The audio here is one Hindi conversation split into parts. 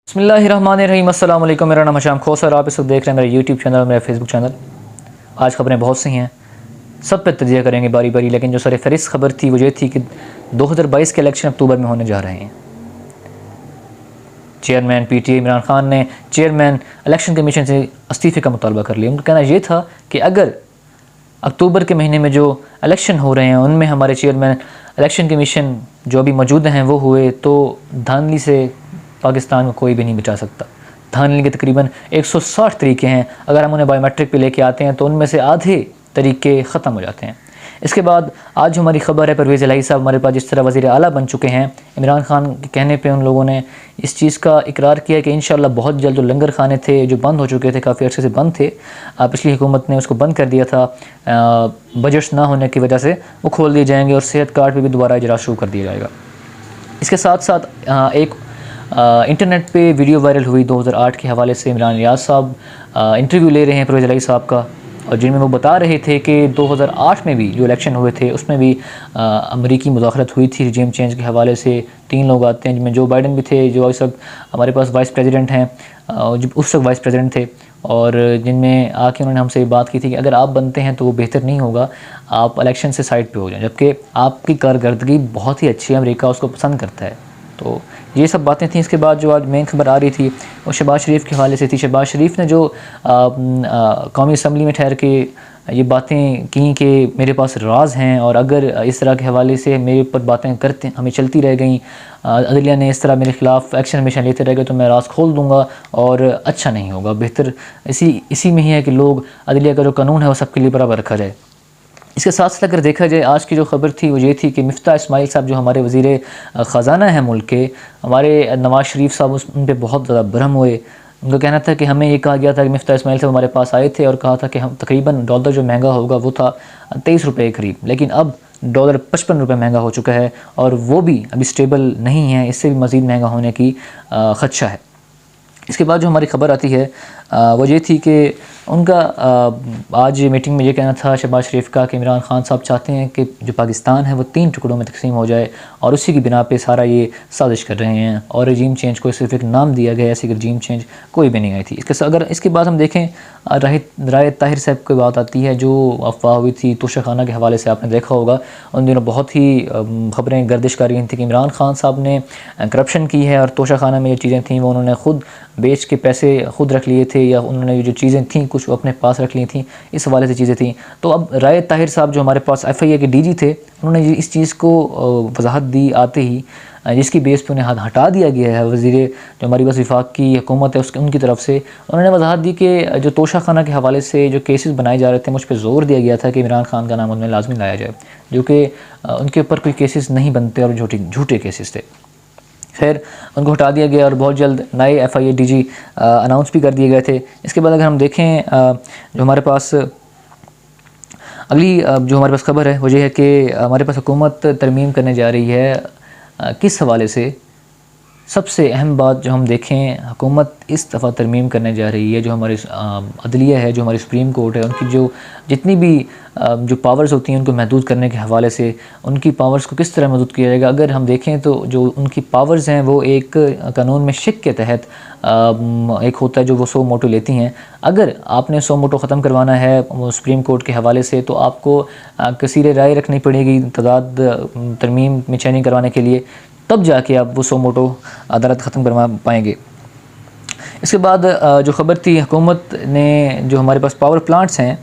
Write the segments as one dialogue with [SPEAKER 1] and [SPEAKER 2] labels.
[SPEAKER 1] बिस्मिल्लाहिर्रहमानिर्रहीम। अस्सलाम वालेकुम। मेरा नाम हशाम खोसर, आप इस वक्त देख रहे हैं मेरा यूट्यूब चैनल, मेरा फेसबुक चैनल। आज ख़बरें बहुत सी हैं, सब पे तजिया करेंगे बारी बारी, लेकिन जो सर फहरिस्त ख़बर थी वो ये थी कि 2022 के इलेक्शन अक्टूबर में होने जा रहे हैं। चेयरमैन पीटीआई इमरान खान ने चेयरमैन इलेक्शन कमीशन से इस्तीफ़े का मुतालबा कर लिया। उनका कहना यह था कि अगर अक्टूबर के महीने में जो इलेक्शन हो रहे हैं उनमें हमारे चेयरमैन इलेक्शन कमीशन जो अभी मौजूद हैं वो हुए तो धांधली से पाकिस्तान को कोई भी नहीं बचा सकता। धांधली के तकरीबन 160 तरीके हैं, अगर हम उन्हें बायोमेट्रिक पे लेके आते हैं तो उनमें से आधे तरीके ख़त्म हो जाते हैं। इसके बाद आज जो हमारी ख़बर है, परवेज़ इलाही साहब हमारे पास जिस तरह वज़ीर आला बन चुके हैं, इमरान खान के कहने पे उन लोगों ने इस चीज़ का इकरार किया कि इंशाअल्लाह बहुत जल्द जो लंगर खाने थे जो बंद हो चुके थे, काफ़ी अर्से से बंद थे, पिछली हुकूमत ने उसको बंद कर दिया था, बजट्स ना होने की वजह से वो खोल दिए जाएंगे और सेहत कार्ड पर भी दोबारा इजरा शुरू कर दिया जाएगा। इसके साथ साथ एक इंटरनेट पे वीडियो वायरल हुई 2008 के हवाले से, इमरान रियाज साहब इंटरव्यू ले रहे हैं परवेज़ इलाही साहब का, और जिनमें वो बता रहे थे कि 2008 में भी जो इलेक्शन हुए थे उसमें भी अमरीकी मुदाखलत हुई थी रिजीम चेंज के हवाले से। 3 लोग आते हैं जिनमें जो बाइडन भी थे, जो इस वक्त हमारे पास वाइस प्रेसिडेंट हैं, जो उस वक्त वाइस प्रेसिडेंट थे, और जिनमें आके उन्होंने हमसे ये बात की थी कि अगर आप बनते हैं तो वो बेहतर नहीं होगा, आप इलेक्शन से साइड पे हो जाएं, जबकि आपकी कारकर्दगी बहुत ही अच्छी है, अमेरिका उसको पसंद करता है। तो ये सब बातें थी। इसके बाद जो आज मेन खबर आ रही थी वो शहबाज शरीफ के हवाले से थी। शहबाज शरीफ ने जो कौमी असम्बली में ठहर के ये बातें की कि मेरे पास राज हैं और अगर इस तरह के हवाले से मेरे ऊपर बातें करते हमें चलती रह गई, अदलिया ने इस तरह मेरे ख़िलाफ़ एक्शन हमेशा लेते रह गए तो मैं राज खोल दूँगा और अच्छा नहीं होगा। बेहतर इसी में ही है कि लोग अदलिया का जो कानून है वो सबके लिए बराबर रखा जाए। इसके साथ साथ अगर देखा जाए आज की जो ख़बर थी वो ये थी कि मिफ्ता इस्माइल साहब जो हमारे वज़ीर ख़जाना हैं मुल्क के, हमारे नवाज़ शरीफ साहब उन पर बहुत ज़्यादा बरहम हुए। उनका कहना था कि हमें ये कहा गया था कि मिफ्ता इस्माइल साहब हमारे पास आए थे और कहा था कि हम तकरीबन डॉलर जो महंगा होगा वो था 23 रुपये करीब, लेकिन अब डॉलर 55 रुपये महंगा हो चुका है और वो भी अभी स्टेबल नहीं है, इससे भी मज़ीद महंगा होने की ख़दशा है। इसके बाद जो हमारी ख़बर आती है वो ये थी कि उनका आज मीटिंग में ये कहना था शहबाज शरीफ का कि इमरान खान साहब चाहते हैं कि जो पाकिस्तान है वो 3 टुकड़ों में तकसीम हो जाए और उसी की बिना पे सारा ये साजिश कर रहे हैं, और रजीम चेंज को सिर्फ एक नाम दिया गया है, ऐसी रजीम चेंज कोई भी नहीं आई थी। अगर इसके बाद हम देखें राय ताहिर साहब की बात आती है, जो अफवाह हुई थी तोशाखाना के हवाले से, आपने देखा होगा उन दिनों बहुत ही ख़बरें गर्दिश कर रही थी कि इमरान खान साहब ने करप्शन की है और तोशाखाना में ये चीज़ें थी वो उन्होंने ख़ुद बेच के पैसे ख़ुद रख लिए थे, या उन्होंने जो चीज़ें थी कुछ अपने पास रख ली थी, इस हवाले से चीज़ें थी। तो अब राय ताहिर साहब जो हमारे पास FIA के DG थे, उन्होंने इस चीज़ को वजाहत दी आते ही, जिसकी बेस पे उन्हें हटा दिया गया है। वज़ीर जो हमारी बस वफाक की हुकूमत है उनकी तरफ से उन्होंने वजाहत दी कि जो तोशाखाना के हवाले से जो केसेस बनाए जा रहे थे, मुझ पर ज़ोर दिया गया था कि इमरान खान का नाम उनमें लाजमी लाया जाए, जो कि उनके ऊपर कोई केसेस नहीं बनते और झूठे केसेस थे। खैर उनको हटा दिया गया और बहुत जल्द नए FIA DG अनाउंस भी कर दिए गए थे। इसके बाद अगर हम देखें जो हमारे पास अगली जो हमारे पास ख़बर है वो ये है कि हमारे पास हुकूमत तरमीम करने जा रही है। किस हवाले से? सबसे अहम बात जो हम देखें, हुकूमत इस दफ़ा तरमीम करने जा रही है, जो हमारी अदलिया है, जो हमारी सुप्रीम कोर्ट है, उनकी जो जितनी भी जो पावर्स होती हैं उनको महदूद करने के हवाले से उनकी पावर्स को किस तरह महदूद किया जाएगा। अगर हम देखें तो जो उनकी पावर्स हैं वो एक कानून में शिक के तहत एक होता है जो वो 100 मोटो लेती हैं। अगर आपने 100 मोटो ख़त्म करवाना है सुप्रीम कोर्ट के हवाले से तो आपको कसीर राय रखनी पड़ेगी तादाद तरमीम में चेंजिंग करवाने के लिए, तब जाके आप वो 100 मोटो अदालत ख़त्म करवा पाएंगे। इसके बाद जो ख़बर थी, हुकूमत ने जो हमारे पास पावर प्लांट्स हैं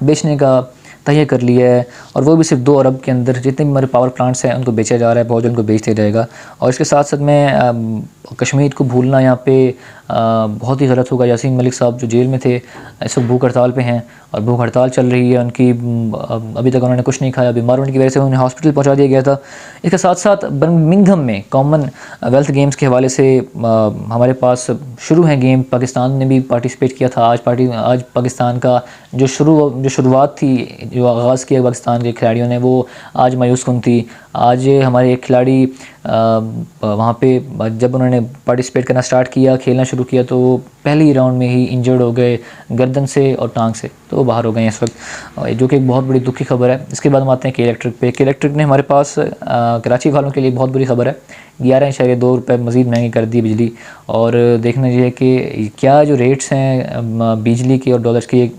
[SPEAKER 1] बेचने का तय कर लिया है, और वो भी सिर्फ 2 अरब के अंदर जितने भी हमारे पावर प्लांट्स हैं उनको बेचा जा रहा है, बहुत जल्द उनको बेच दिया जाएगा। और इसके साथ साथ में कश्मीर को भूलना यहाँ पे बहुत ही गलत होगा। यासीन मलिक साहब जो जेल में थे इस वक्त भूख हड़ताल पे हैं और भूख हड़ताल चल रही है उनकी, अभी तक उन्होंने कुछ नहीं खाया, बीमार होने की वजह से उन्हें हॉस्पिटल पहुँचा दिया गया था। इसके साथ साथ बर्मिंघम में कॉमनवेल्थ गेम्स के हवाले से हमारे पास शुरू हैं गेम, पाकिस्तान ने भी पार्टिसिपेट किया था। आज पाकिस्तान का जो शुरुआत थी, जो आगाज़ किया पाकिस्तान के खिलाड़ियों ने, वो आज मायूस कुन थी। आज हमारे एक खिलाड़ी वहाँ पे जब उन्होंने पार्टिसिपेट करना स्टार्ट किया, खेलना शुरू किया, तो वो पहले ही राउंड में ही इंजर्ड हो गए गर्दन से और टांग से, तो वो बाहर हो गए हैं इस वक्त, जो कि एक बहुत बड़ी दुख की खबर है। इसके बाद हम आते हैं के इलेक्ट्रिक पे। के इलेक्ट्रिक ने हमारे पास कराची वालों के लिए बहुत बुरी खबर है। 11.2 रुपये मज़ीद महंगी कर दी बिजली, और देखना ये है कि क्या जो रेट्स हैं बिजली के और डॉलर्स के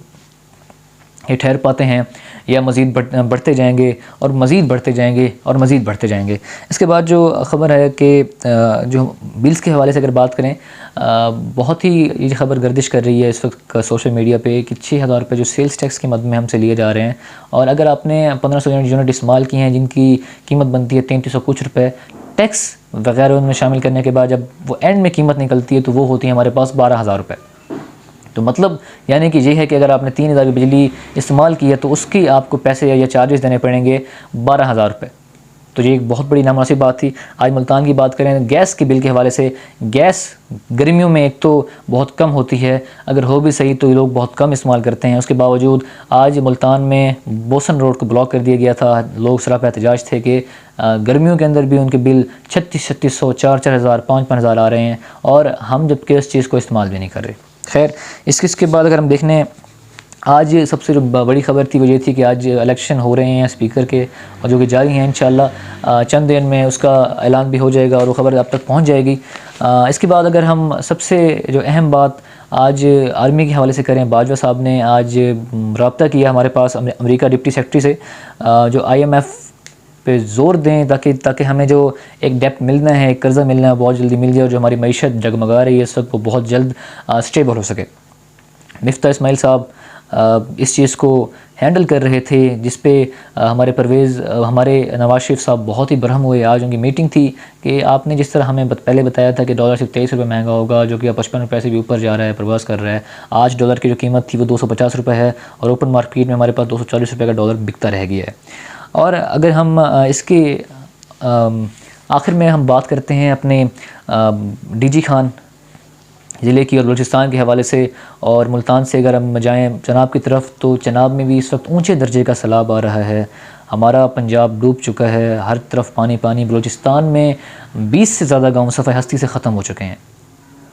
[SPEAKER 1] ये ठहर पाते हैं या मज़ीद बढ़ते जाएंगे और मज़ीद बढ़ते जाएंगे और मज़ीद बढ़ते जाएंगे। इसके बाद जो ख़बर है कि जो बिल्स के हवाले से अगर बात करें, बहुत ही ये खबर गर्दिश कर रही है इस वक्त सोशल मीडिया पे कि 6,000 रुपये जो सेल्स टैक्स की मद में हमसे लिए जा रहे हैं, और अगर आपने 1500 यूनिट इस्तेमाल की हैं जिनकी कीमत बनती है 3300 कुछ रुपये, टैक्स वगैरह उनमें शामिल करने के बाद जब वो एंड में कीमत निकलती है तो वो होती है हमारे पास 12,000 रुपये। तो मतलब यानी कि ये है कि अगर आपने 3,000 की बिजली इस्तेमाल की है तो उसकी आपको पैसे या चार्जेस देने पड़ेंगे 12,000 रुपये। तो ये एक बहुत बड़ी नामुनासिब बात थी। आज मुल्तान की बात करें गैस के बिल के हवाले से, गैस गर्मियों में एक तो बहुत कम होती है, अगर हो भी सही तो लोग बहुत कम इस्तेमाल करते हैं। उसके बावजूद आज मुल्तान में बोसन रोड को ब्लॉक कर दिया गया था। लोग सरापा एहतजाज थे कि गर्मियों के अंदर भी उनके बिल 3600, 4,000, 5,000 आ रहे हैं, और हम जबकि इस चीज़ को इस्तेमाल भी नहीं कर रहे। खैर, इसके बाद अगर हम देखने, आज सबसे जो बड़ी ख़बर थी वो ये थी कि आज इलेक्शन हो रहे हैं स्पीकर के, और जो कि जारी हैं। इंशाल्लाह चंद दिन में उसका ऐलान भी हो जाएगा और वो ख़बर आप तक पहुंच जाएगी। इसके बाद अगर हम सबसे जो अहम बात आज आर्मी के हवाले से करें, बाजवा साहब ने आज रब्ता किया हमारे पास अमेरिका डिप्टी सेक्रेटरी से, जो IMF पे ज़ोर दें ताकि हमें जो एक डेप्ट मिलना है, एक कर्ज़ा मिलना है, बहुत जल्दी मिल जाए, और जो हमारी मईशत जगमगा रही है इस वक्त वो बहुत जल्द स्टेबल हो सके। मिफ्ता इस्माइल साहब इस चीज़ को हैंडल कर रहे थे, जिस पे हमारे नवाज शरीफ साहब बहुत ही बरहम हुए। आज उनकी मीटिंग थी कि आपने जिस तरह हमें पहले बताया था कि डॉलर सिर्फ 23 रुपये महंगा होगा, जो कि अब 55 रुपये से भी ऊपर जा रहा है, प्रवास कर रहा है। आज डॉलर की जो कीमत थी वो 250 रुपये है, और ओपन मार्केट में हमारे पास 240 रुपये का डॉलर बिकता रह गया है। और अगर हम इसके आखिर में हम बात करते हैं अपने DG खान ज़िले की और बलूचिस्तान के हवाले से, और मुल्तान से अगर हम जाएँ चनाब की तरफ, तो चनाब में भी इस वक्त ऊंचे दर्जे का सैलाब आ रहा है। हमारा पंजाब डूब चुका है, हर तरफ पानी पानी। बलूचिस्तान में 20 से ज़्यादा गाँव सफ़े हस्ती से ख़त्म हो चुके हैं।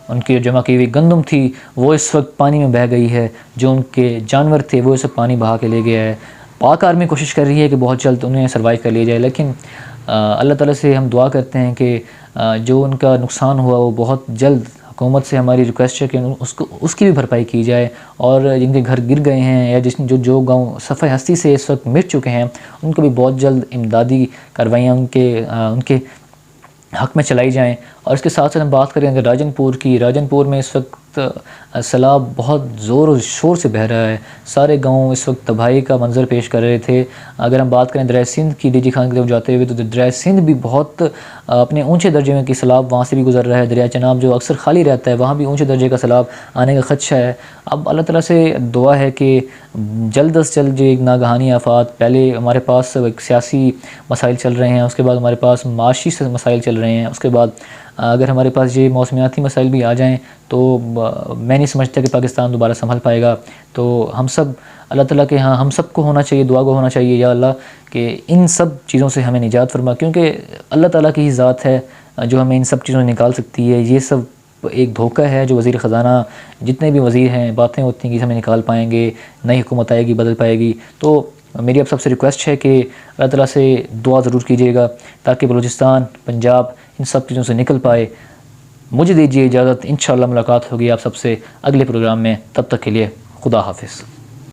[SPEAKER 1] उनकी जमा की हुई गंदम थी वो इस वक्त पानी में बह गई है, जो उनके जानवर थे वो इस वक्त पानी बहा के ले गया है। पाक आर्मी कोशिश कर रही है कि बहुत जल्द उन्हें सर्वाइव कर लिया जाए, लेकिन अल्लाह ताला से हम दुआ करते हैं कि जो उनका नुकसान हुआ वो बहुत जल्द, हुकूमत से हमारी रिक्वेस्ट है कि उसकी भी भरपाई की जाए, और जिनके घर गिर गए हैं या जो गाँव सफ़े हस्ती से इस वक्त मिट चुके हैं उनको भी बहुत जल्द इमदादी कार्रवाइयाँ उनके हक़ में चलाई जाएँ। और इसके साथ साथ हम बात करें अगर राजनपुर की, राजनपुर में इस वक्त सैलाब बहुत ज़ोर और शोर से बह रहा है। सारे गांव इस वक्त तबाही का मंजर पेश कर रहे थे। अगर हम बात करें दरिया सिंध की, DG खान की तरफ जाते हुए, तो दरिया सिंध भी बहुत अपने ऊंचे दर्जे में की सैलाब वहाँ से भी गुजर रहा है। दरिया चनाब जो अक्सर खाली रहता है वहाँ भी ऊंचे दर्जे का सैलाब आने का ख़दशा है। अब अल्लाह ताला से दुआ है कि जल्द अज जल्द जो एक नागहानी आफात, पहले हमारे पास एक सियासी मसाइल चल रहे हैं, उसके बाद हमारे पास माशी से मसाइल चल रहे हैं, उसके बाद अगर हमारे पास ये मौसमियाती मसाइल भी आ जाएँ तो मैं नहीं समझता कि पाकिस्तान दोबारा संभल पाएगा। तो हम सब अल्लाह ताला के यहाँ हम सबको होना चाहिए, दुआ को होना चाहिए, या अल्लाह कि इन सब चीज़ों से हमें निजात फरमा, क्योंकि अल्लाह ताला की ही ज़ात है जो हमें इन सब चीज़ों से निकाल सकती है। ये सब एक धोखा है जो वज़ीर ख़ज़ाना जितने भी वज़ीर हैं बातें होती हैं कि हमें निकाल पाएंगे, नई हुकूमत आएगी, बदल पाएगी। तो मेरी अब सबसे रिक्वेस्ट है कि अल्लाह ताला से दुआ ज़रूर कीजिएगा ताकि बलूचिस्तान, पंजाब इन सब चीज़ों से निकल पाए। मुझे दीजिए इजाज़त, इंशाअल्लाह मुलाकात होगी आप सबसे अगले प्रोग्राम में। तब तक के लिए खुदा हाफिज़।